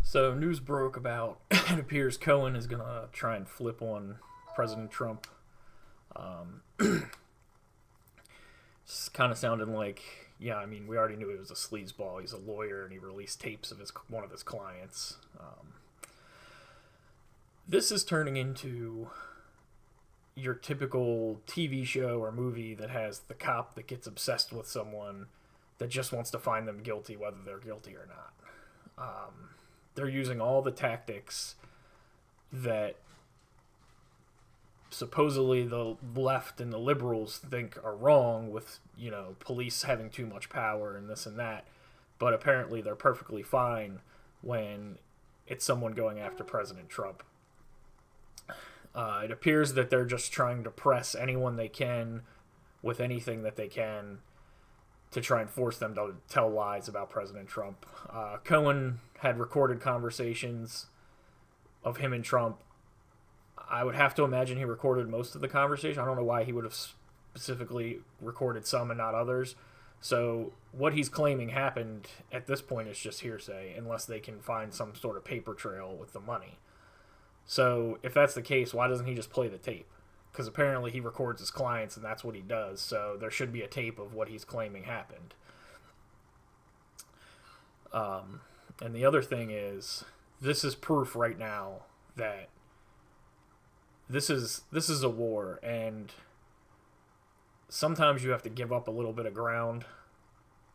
So news broke about it appears Cohen is gonna try and flip on President Trump. Um, it's kind of sounding like, yeah, I mean, we already knew he was a sleazeball. He's a lawyer, and he released tapes of one of his clients. This is turning into your typical TV show or movie that has the cop that gets obsessed with someone that just wants to find them guilty, whether they're guilty or not. They're using all the tactics that supposedly the left and the liberals think are wrong with, police having too much power and this and that. But apparently they're perfectly fine when it's someone going after President Trump. It appears that they're just trying to press anyone they can with anything that they can to try and force them to tell lies about President Trump. Cohen had recorded conversations of him and Trump. I would have to imagine he recorded most of the conversation. I don't know why he would have specifically recorded some and not others. So what he's claiming happened at this point is just hearsay, unless they can find some sort of paper trail with the money. So if that's the case, why doesn't he just play the tape? Because apparently he records his clients and that's what he does. So there should be a tape of what he's claiming happened. And the other thing is, this is proof right now that this is a war, and sometimes you have to give up a little bit of ground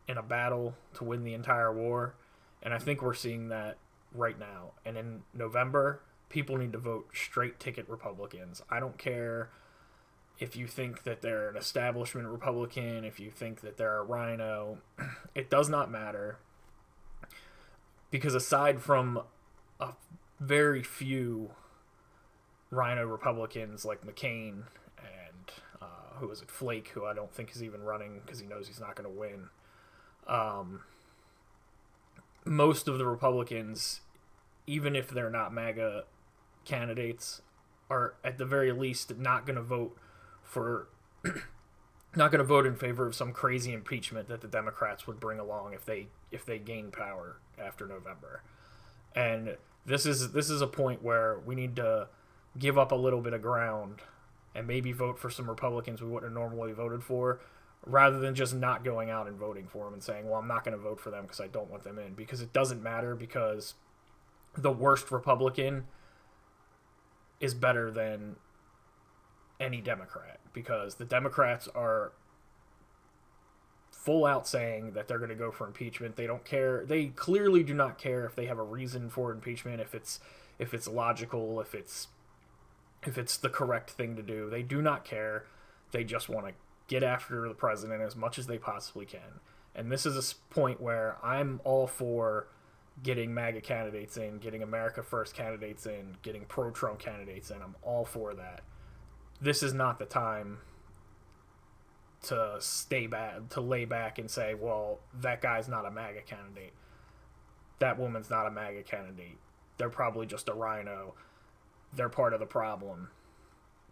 in a battle to win the entire war. And I think we're seeing that right now. And in November, people need to vote straight ticket Republicans. I don't care if you think that they're an establishment Republican, if you think that they're a rhino. It does not matter. Because aside from a very few rhino Republicans like McCain and who is it, Flake, who I don't think is even running because he knows he's not going to win. Most of the Republicans, even if they're not MAGA candidates, are at the very least not going to vote in favor of some crazy impeachment that the Democrats would bring along if they gain power after November. And this is a point where we need to give up a little bit of ground and maybe vote for some Republicans we wouldn't have normally voted for, rather than just not going out and voting for them and saying, well, I'm not going to vote for them because I don't want them in. Because it doesn't matter, because the worst Republican is better than any Democrat, because the Democrats are full out saying that they're going to go for impeachment. They don't care. They clearly do not care if they have a reason for impeachment, if it's logical, if it's the correct thing to do. They do not care. They just want to get after the president as much as they possibly can. And this is a point where I'm all for getting MAGA candidates in, getting America First candidates in, getting pro-Trump candidates in. I'm all for that. This is not the time to lay back and say, well, that guy's not a MAGA candidate. That woman's not a MAGA candidate. They're probably just a rhino. They're part of the problem.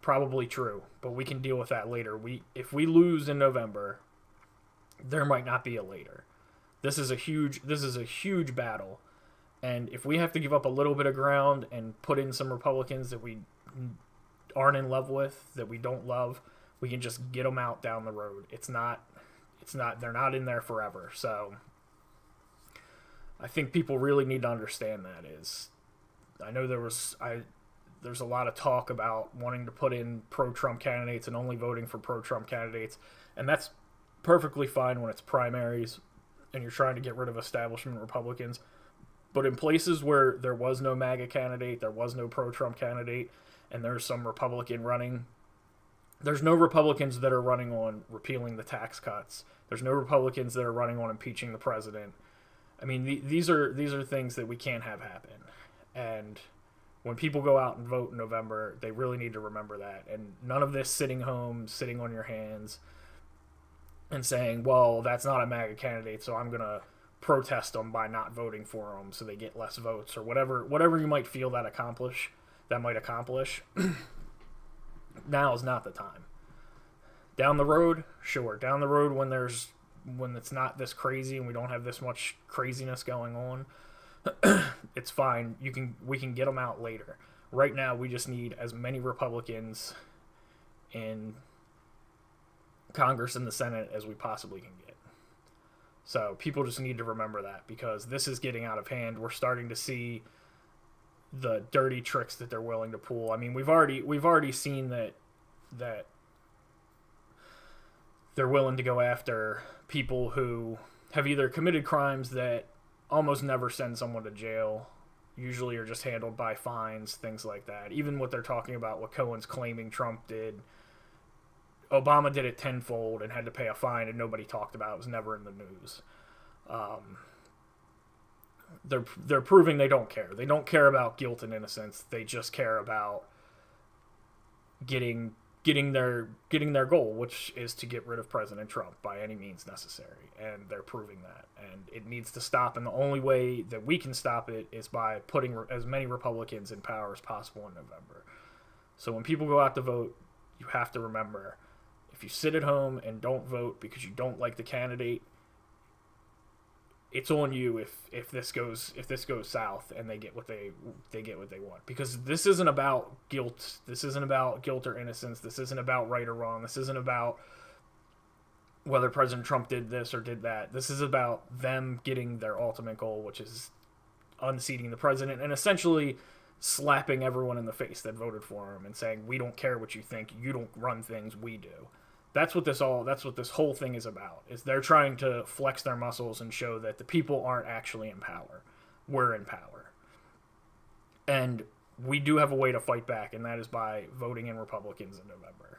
Probably true, but we can deal with that later. If we lose in November, there might not be a later. This is a huge battle, and if we have to give up a little bit of ground and put in some Republicans that we aren't in love with, that we don't love, we can just get them out down the road. They're not in there forever. So I think people really need to understand that. I know there's a lot of talk about wanting to put in pro-Trump candidates and only voting for pro-Trump candidates, and that's perfectly fine when it's primaries and you're trying to get rid of establishment Republicans. But in places where there was no MAGA candidate, there was no pro-Trump candidate, and there's some Republican running, there's no Republicans that are running on repealing the tax cuts. There's no Republicans that are running on impeaching the president. I mean, these are things that we can't have happen. And when people go out and vote in November, they really need to remember that. And none of this sitting home, sitting on your hands, and saying, well, that's not a MAGA candidate, so I'm going to protest them by not voting for them so they get less votes, or whatever you might feel that might accomplish. Now is not the time. Down the road, sure. Down the road when it's not this crazy and we don't have this much craziness going on, It's fine. We can get them out later. Right now, we just need as many Republicans in Congress and the Senate as we possibly can get. So people just need to remember that, because this is getting out of hand. We're starting to see the dirty tricks that they're willing to pull. I mean, we've already seen that they're willing to go after people who have either committed crimes that almost never send someone to jail, usually are just handled by fines, things like that. Even what they're talking about, what Cohen's claiming Trump did, Obama did it tenfold and had to pay a fine, and nobody talked about it. It was never in the news. They're proving they don't care. They don't care about guilt and innocence. They just care about getting their goal, which is to get rid of President Trump by any means necessary. And they're proving that. And it needs to stop. And the only way that we can stop it is by putting as many Republicans in power as possible in November. So when people go out to vote, you have to remember, if you sit at home and don't vote because you don't like the candidate, it's on you if this goes south and they get what they want. Because this isn't about guilt. This isn't about guilt or innocence. This isn't about right or wrong. This isn't about whether President Trump did this or did that. This is about them getting their ultimate goal, which is unseating the president and essentially slapping everyone in the face that voted for him and saying, we don't care what you think. You don't run things, we do. That's what this whole thing is about. Is they're trying to flex their muscles and show that the people aren't actually in power. We're in power. And we do have a way to fight back, and that is by voting in Republicans in November.